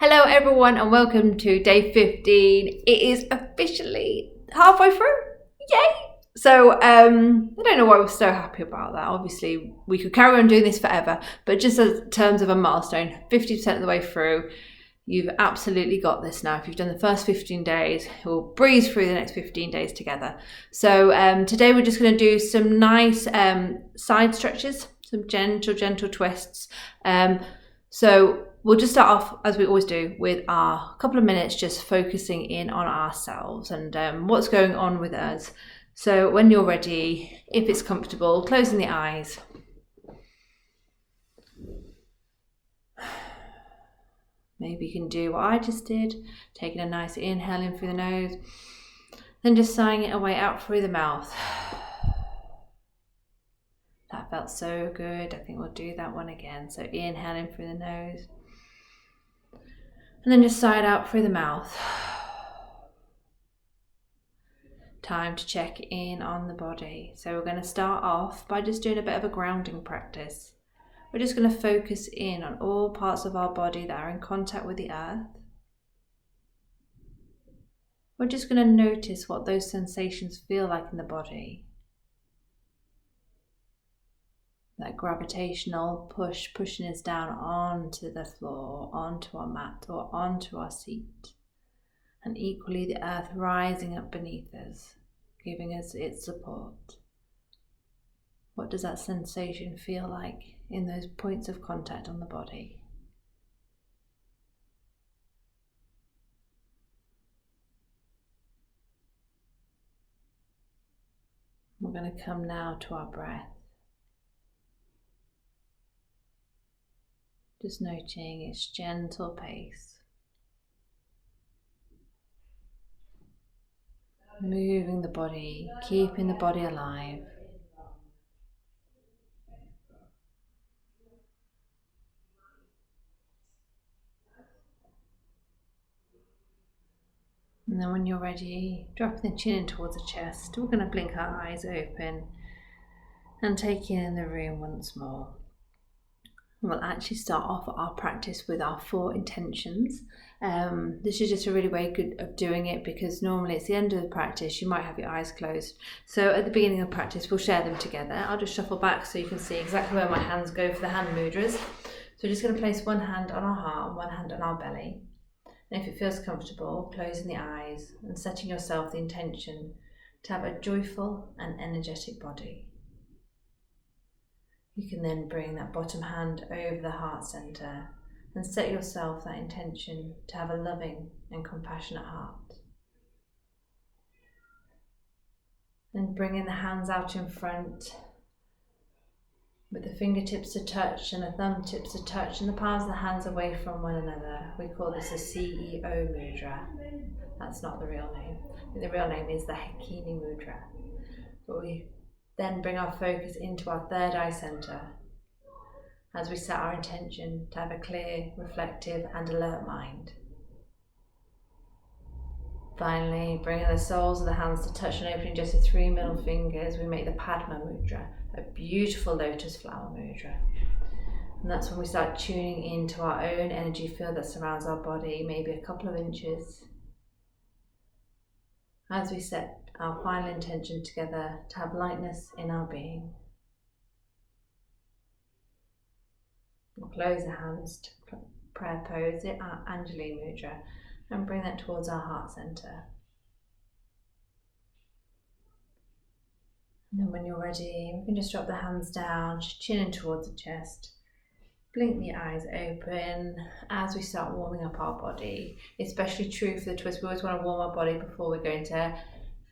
Hello everyone and welcome to day 15. It is officially halfway through. Yay! So I don't know why we're so happy about that. Obviously we could carry on doing this forever, but just in terms of a milestone, 50% of the way through, you've absolutely got this now. If you've done the first 15 days, we'll breeze through the next 15 days together. So today we're just going to do some nice side stretches, some gentle twists. So we'll just start off, as we always do, with our couple of minutes just focusing in on ourselves and what's going on with us. So when you're ready, if it's comfortable, closing the eyes. Maybe you can do what I just did, taking a nice inhale in through the nose, then just sighing it away out through the mouth. That felt so good. I think we'll do that one again. So inhaling through the nose, and then just sigh it out through the mouth. Time to check in on the body. So we're going to start off by just doing a bit of a grounding practice. We're just going to focus in on all parts of our body that are in contact with the earth. We're just going to notice what those sensations feel like in the body. That gravitational pushing us down onto the floor, onto our mat or onto our seat. And equally the earth rising up beneath us, giving us its support. What does that sensation feel like in those points of contact on the body? We're going to come now to our breath. Just noting its gentle pace. Moving the body, keeping the body alive. And then when you're ready, dropping the chin in towards the chest, we're going to blink our eyes open and take in the room once more. We'll actually start off our practice with our 4 intentions. This is just a really way good of doing it because normally it's the end of the practice, you might have your eyes closed. So at the beginning of practice, we'll share them together. I'll just shuffle back so you can see exactly where my hands go for the hand mudras. So we're just going to place one hand on our heart and one hand on our belly. And if it feels comfortable, closing the eyes and setting yourself the intention to have a joyful and energetic body. You can then bring that bottom hand over the heart center and set yourself that intention to have a loving and compassionate heart. Then bringing the hands out in front with the fingertips to touch and the thumb tips to touch and the palms of the hands away from one another. We call this a CEO mudra. That's not the real name. The real name is the Hakini mudra. But we then bring our focus into our third eye center as we set our intention to have a clear, reflective and alert mind. Finally, bringing the soles of the hands to touch and opening just the 3 middle fingers, we make the Padma mudra, a beautiful lotus flower mudra. And that's when we start tuning into our own energy field that surrounds our body, maybe a couple of inches, as we set our final intention together to have lightness in our being. We'll close the hands to prayer pose, the Anjali mudra, and bring that towards our heart center. And then when you're ready, we can just drop the hands down, chin in towards the chest. Blink the eyes open as we start warming up our body. Especially true for the twist. We always want to warm our body before we go into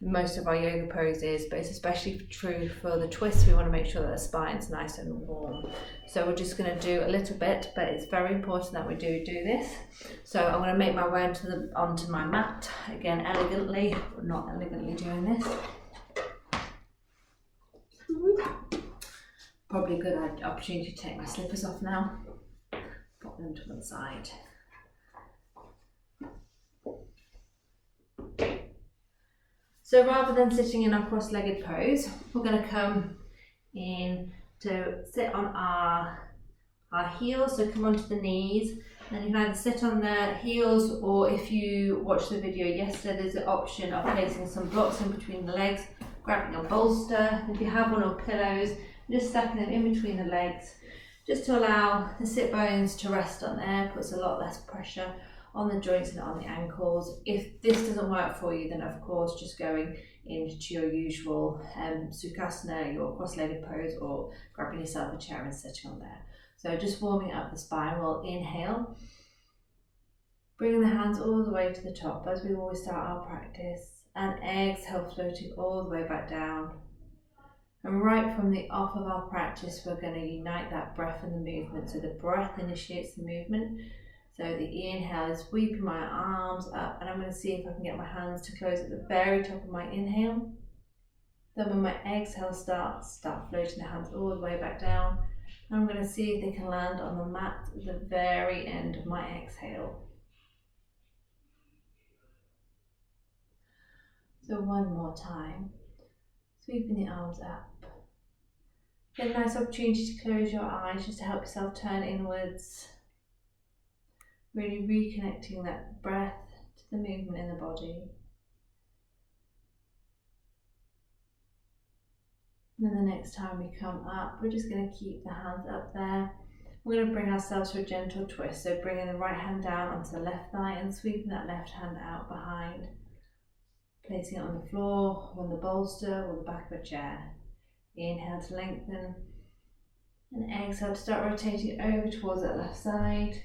most of our yoga poses, but it's especially true for the twist. We want to make sure that the spine's nice and warm. So we're just going to do a little bit, but it's very important that we do this. So I'm going to make my way onto my mat, again elegantly, but not elegantly doing this. Probably a good opportunity to take my slippers off now. Pop them to one side. So rather than sitting in our cross-legged pose, we're going to come in to sit on our heels, so come onto the knees Then you can either sit on the heels, or if you watched the video yesterday, there's the option of placing some blocks in between the legs, grabbing a bolster. If you have one or pillows, just stacking them in between the legs, just to allow the sit bones to rest on there. Puts a lot less pressure on the joints and on the ankles. If this doesn't work for you, then of course just going into your usual sukhasana, your cross-legged pose, or grabbing yourself a chair and sitting on there. So just warming up the spine. We'll inhale, bringing the hands all the way to the top as we always start our practice, and exhale, floating all the way back down. And right from the off of our practice, we're going to unite that breath and the movement. So the breath initiates the movement. So the inhale is sweeping my arms up, and I'm going to see if I can get my hands to close at the very top of my inhale. Then when my exhale starts, start floating the hands all the way back down. And I'm going to see if they can land on the mat at the very end of my exhale. So one more time, sweeping the arms up. Get a nice opportunity to close your eyes just to help yourself turn inwards. Really reconnecting that breath to the movement in the body. And then the next time we come up, we're just going to keep the hands up there. We're going to bring ourselves to a gentle twist. So bringing the right hand down onto the left thigh and sweeping that left hand out behind. Placing it on the floor, on the bolster, or the back of a chair. Inhale to lengthen. And exhale to start rotating over towards that left side.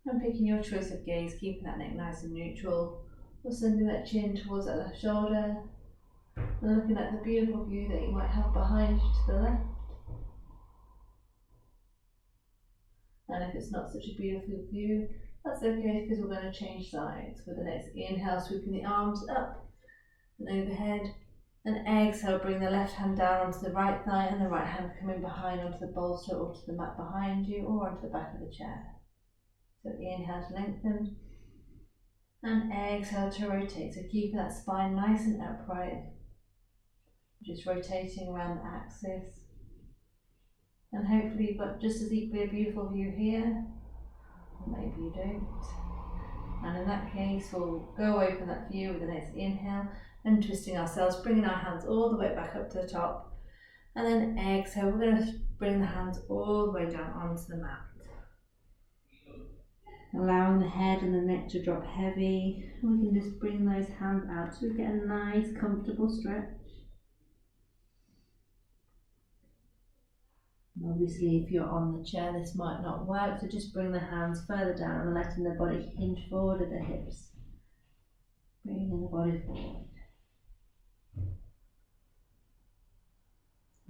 And picking your choice of gaze, keeping that neck nice and neutral. Or sending that chin towards that left shoulder. And looking at the beautiful view that you might have behind you to the left. And if it's not such a beautiful view, that's okay, because we're going to change sides. With the next inhale, sweeping the arms up and overhead. And exhale, bring the left hand down onto the right thigh, and the right hand coming behind onto the bolster or to the mat behind you, or onto the back of the chair. So inhale to lengthen. And exhale to rotate. So keeping that spine nice and upright. Just rotating around the axis. And hopefully you've got just as equally a beautiful view here. Or maybe you don't. And in that case, we'll go away from that view with the next inhale, and twisting ourselves, bringing our hands all the way back up to the top. And then exhale, we're going to bring the hands all the way down onto the mat. Allowing the head and the neck to drop heavy. We can just bring those hands out so we get a nice, comfortable stretch. And obviously, if you're on the chair, this might not work, so just bring the hands further down and letting the body hinge forward at the hips. Bringing the body forward.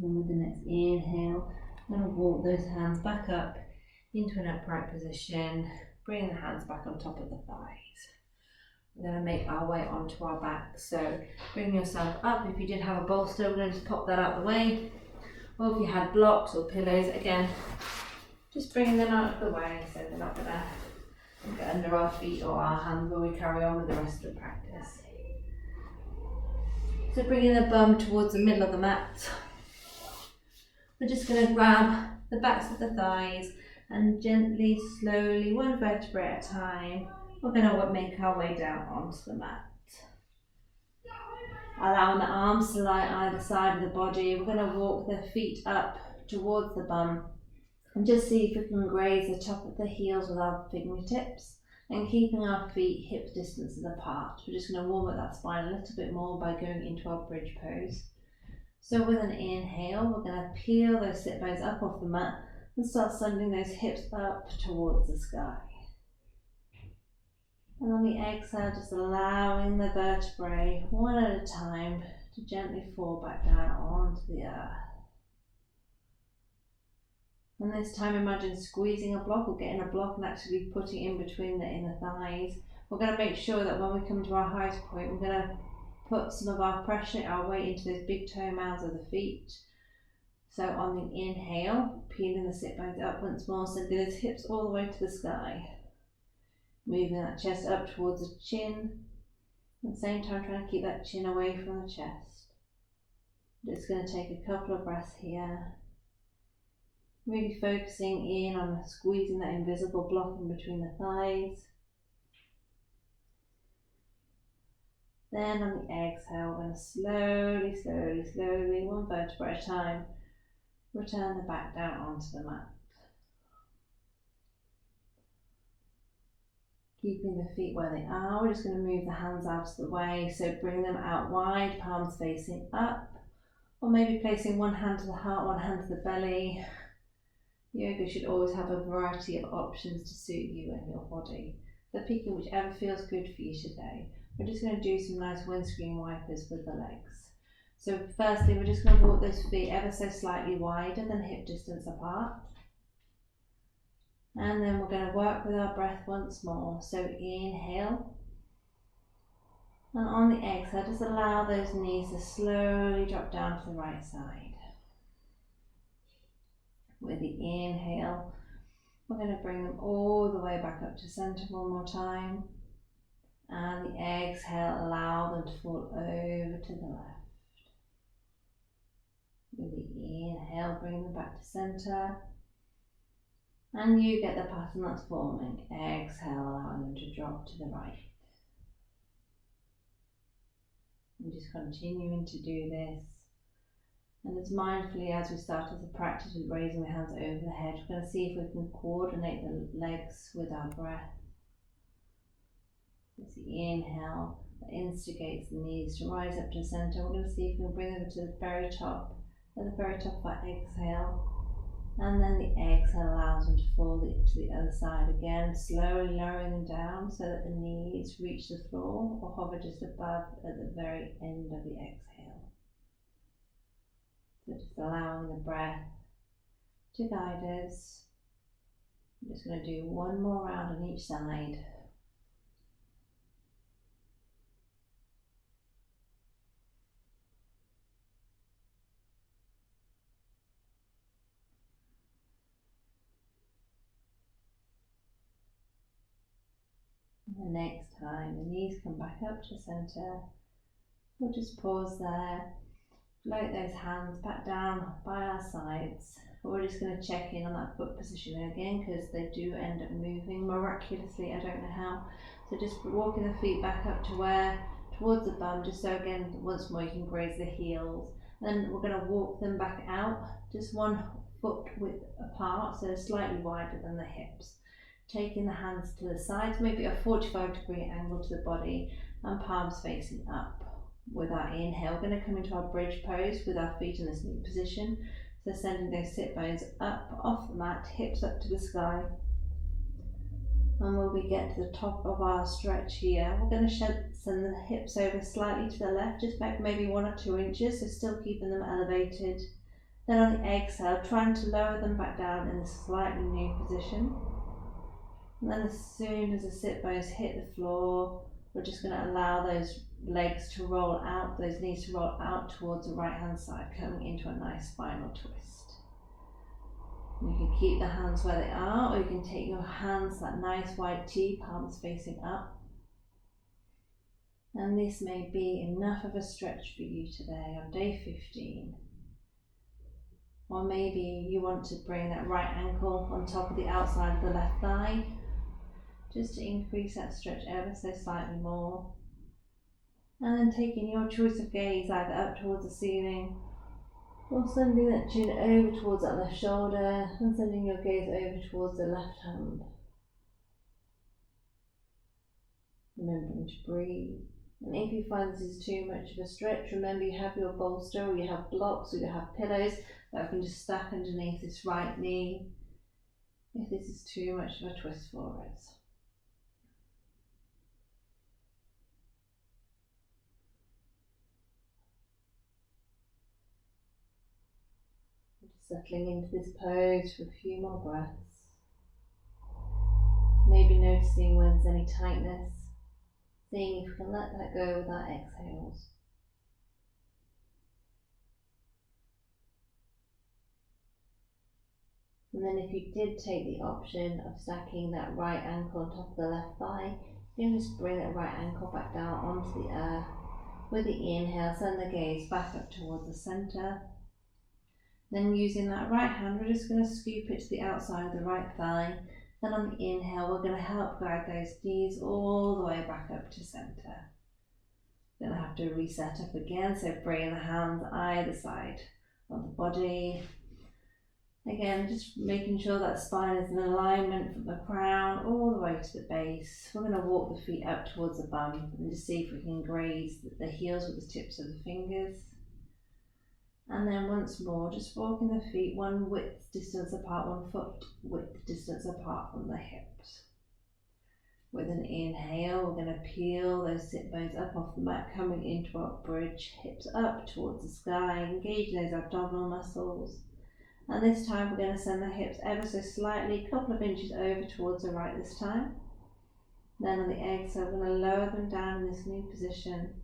And with the next inhale, I'm going to walk those hands back up into an upright position. Bring the hands back on top of the thighs. We're going to make our way onto our back. So bring yourself up. If you did have a bolster, we're going to just pop that out of the way. Or if you had blocks or pillows, again, just bringing them out of the way so they're not going to get under our feet or our hands when we carry on with the rest of the practice. So bringing the bum towards the middle of the mat. We're just going to grab the backs of the thighs and gently, slowly, one vertebrae at a time, we're going to make our way down onto the mat. Allowing the arms to lie either side of the body, we're going to walk the feet up towards the bum and just see if we can graze the top of the heels with our fingertips and keeping our feet hip distances apart. We're just going to warm up that spine a little bit more by going into our bridge pose. So with an inhale, we're going to peel those sit bones up off the mat and start sending those hips up towards the sky. And on the exhale, just allowing the vertebrae, one at a time, to gently fall back down onto the earth. And this time imagine squeezing a block or getting a block and actually putting it in between the inner thighs. We're going to make sure that when we come to our highest point, we're going to put some of our pressure, our weight into those big toe mounds of the feet. So on the inhale, peeling the sit bones up once more, sending those hips all the way to the sky. Moving that chest up towards the chin. At the same time, trying to keep that chin away from the chest. Just going to take a couple of breaths here. Really focusing in on squeezing that invisible block in between the thighs. Then on the exhale, we're going to slowly, one vertebra at a time, return the back down onto the mat. Keeping the feet where they are, we're just going to move the hands out of the way, so bring them out wide, palms facing up, or maybe placing one hand to the heart, one hand to the belly. Yoga should always have a variety of options to suit you and your body, so picking whichever feels good for you today. We're just going to do some nice windscreen wipers with the legs. So firstly, we're just going to walk those feet ever so slightly wider than hip distance apart. And then we're going to work with our breath once more. So inhale. And on the exhale, just allow those knees to slowly drop down to the right side. With the inhale, we're going to bring them all the way back up to center one more time. And the exhale, allow them to fall over to the left. With the inhale, bring them back to center. And you get the pattern that's forming. Exhale, allowing them to drop to the right. And just continuing to do this. And as mindfully as we started the practice with raising the hands over the head, we're going to see if we can coordinate the legs with our breath. It's the inhale that instigates the knees to rise up to the center. We're going to see if we can bring them to the very top, at the very top of our exhale. And then the exhale allows them to fall to the other side again, slowly lowering them down so that the knees reach the floor or hover just above at the very end of the exhale. So just allowing the breath to guide us. I'm just going to do one more round on each side. And the next time the knees come back up to center, we'll just pause there, float those hands back down by our sides. We're just going to check in on that foot position again because they do end up moving miraculously, I don't know how. So just walking the feet back up to where, towards the bum, just so again, once more you can graze the heels. Then we're going to walk them back out, just 1 foot width apart, so slightly wider than the hips. Taking the hands to the sides, maybe a 45-degree angle to the body and palms facing up. With our inhale, we're going to come into our bridge pose with our feet in this new position. So sending those sit bones up off the mat, hips up to the sky. And when we get to the top of our stretch here, we're going to send the hips over slightly to the left, just back maybe 1 or 2 inches, so still keeping them elevated. Then on the exhale, trying to lower them back down in a slightly new position. And then as soon as the sit bones hit the floor, we're just going to allow those legs to roll out, those knees to roll out towards the right hand side, coming into a nice spinal twist. And you can keep the hands where they are, or you can take your hands, that nice wide T, palms facing up. And this may be enough of a stretch for you today on day 15. Or maybe you want to bring that right ankle on top of the outside of the left thigh, just to increase that stretch ever so slightly more. And then taking your choice of gaze either up towards the ceiling or sending that chin over towards that left shoulder and sending your gaze over towards the left hand. Remembering to breathe. And if you find this is too much of a stretch, remember you have your bolster or you have blocks or you have pillows that we can just stack underneath this right knee if this is too much of a twist for us. Settling into this pose for a few more breaths. Maybe noticing when there's any tightness, seeing if we can let that go with our exhales. And then if you did take the option of stacking that right ankle on top of the left thigh, you can just bring that right ankle back down onto the earth. With the inhale, send the gaze back up towards the center. Then using that right hand, we're just going to scoop it to the outside of the right thigh. Then on the inhale, we're going to help guide those knees all the way back up to centre. Then I have to reset up again, so bring the hands either side of the body. Again, just making sure that spine is in alignment from the crown all the way to the base. We're going to walk the feet up towards the bum and just see if we can graze the heels with the tips of the fingers. And then once more, just walking the feet one width distance apart, 1 foot width distance apart from the hips. With an inhale, we're going to peel those sit bones up off the mat, coming into our bridge, hips up towards the sky, engage those abdominal muscles. And this time we're going to send the hips ever so slightly, a couple of inches over towards the right this time. Then on the exhale, we're going to lower them down in this new position.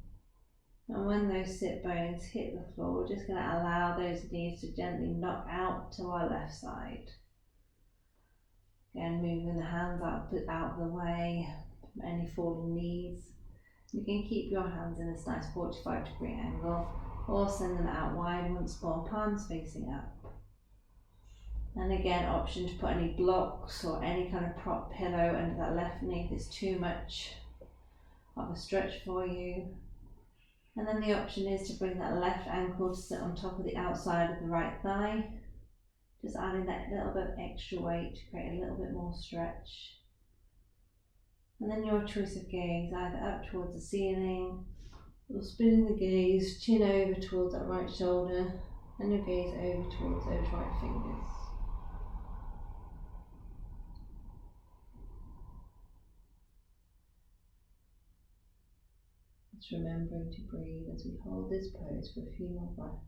And when those sit bones hit the floor, we're just going to allow those knees to gently knock out to our left side. Again, moving the hands out of the way from any falling knees. You can keep your hands in this nice 45-degree angle or send them out wide once more, palms facing up. And again, option to put any blocks or any kind of prop pillow under that left knee if it's too much of a stretch for you. And then the option is to bring that left ankle to sit on top of the outside of the right thigh. Just adding that little bit of extra weight to create a little bit more stretch. And then your choice of gaze, either up towards the ceiling or spinning the gaze, chin over towards that right shoulder and your gaze over towards those right fingers. Just remembering to breathe as we hold this pose for a few more breaths.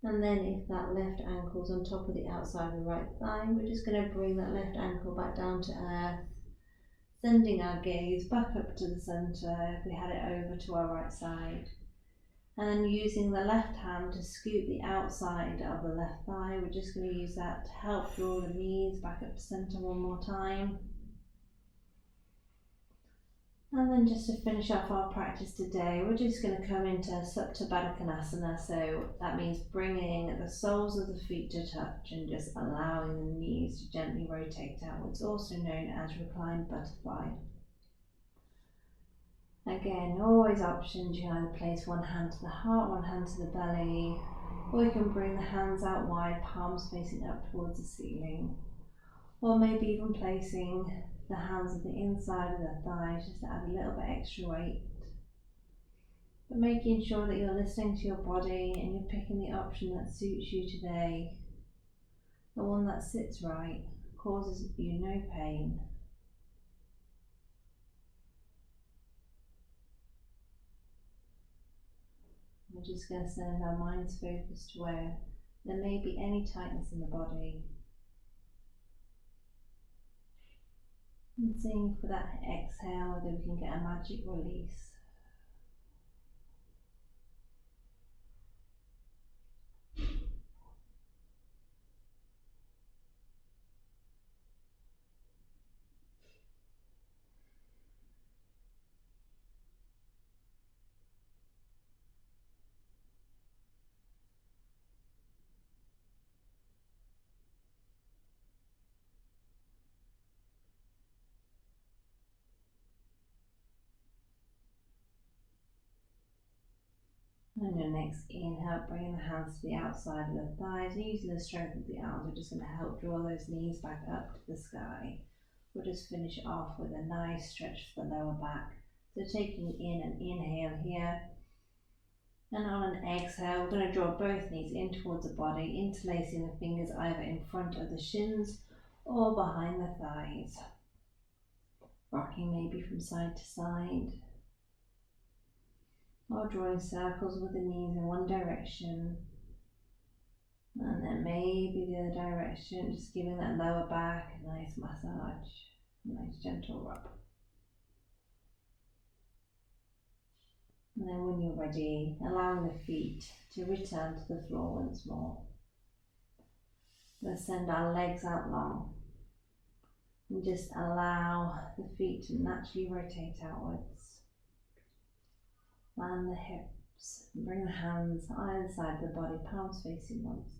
And then if that left ankle's on top of the outside of the right thigh, we're just going to bring that left ankle back down to earth, sending our gaze back up to the centre if we had it over to our right side. And then using the left hand to scoop the outside of the left thigh, we're just going to use that to help draw the knees back up to centre one more time. And then just to finish off our practice today, we're just going to come into Supta Baddha Konasana. So that means bringing the soles of the feet to touch and just allowing the knees to gently rotate outwards, also known as reclined butterfly. Again, always options. You can either place one hand to the heart, one hand to the belly, or you can bring the hands out wide, palms facing up towards the ceiling. Or maybe even placing the hands on the inside of the thighs just to add a little bit extra weight. But making sure that you're listening to your body and you're picking the option that suits you today. The one that sits right, causes you no pain. We're just going to send our mind's focus to where there may be any tightness in the body. And seeing for that exhale whether we can get a magic release. On your next inhale, bringing the hands to the outside of the thighs, and using the strength of the arms, we're just going to help draw those knees back up to the sky. We'll just finish off with a nice stretch for the lower back. So taking in an inhale here, and on an exhale, we're going to draw both knees in towards the body, interlacing the fingers either in front of the shins or behind the thighs. Rocking maybe from side to side. Or drawing circles with the knees in one direction and then maybe the other direction, just giving that lower back a nice massage, a nice gentle rub. And then when you're ready, allowing the feet to return to the floor once more. We'll send our legs out long and just allow the feet to naturally rotate outwards. And the hips. Bring the hands either side of the body, palms facing once,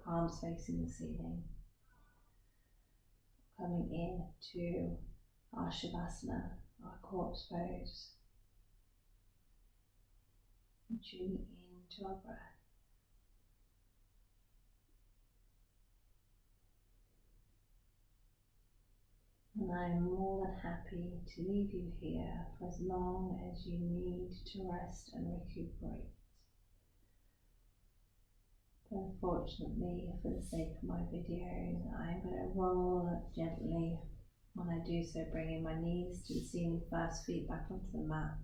palms facing the ceiling. Coming in to our Shavasana, our corpse pose. And tuning into our breath. And I am more than happy to leave you here for as long as you need to rest and recuperate. But unfortunately, for the sake of my videos, I'm going to roll up gently. When I do so, bringing my knees to the ceiling first, feet back onto the mat,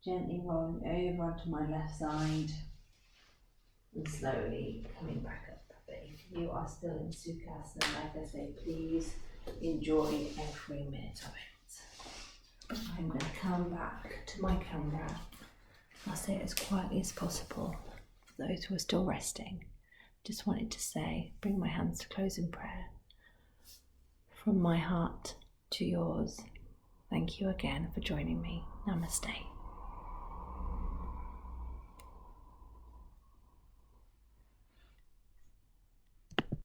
gently rolling over onto my left side, and slowly coming back up. But if you are still in Sukhasana, like I say, please enjoy every minute of it. I'm going to come back to my camera. I'll say it as quietly as possible for those who are still resting. Just wanted to say, bring my hands to close in prayer. From my heart to yours, thank you again for joining me. Namaste.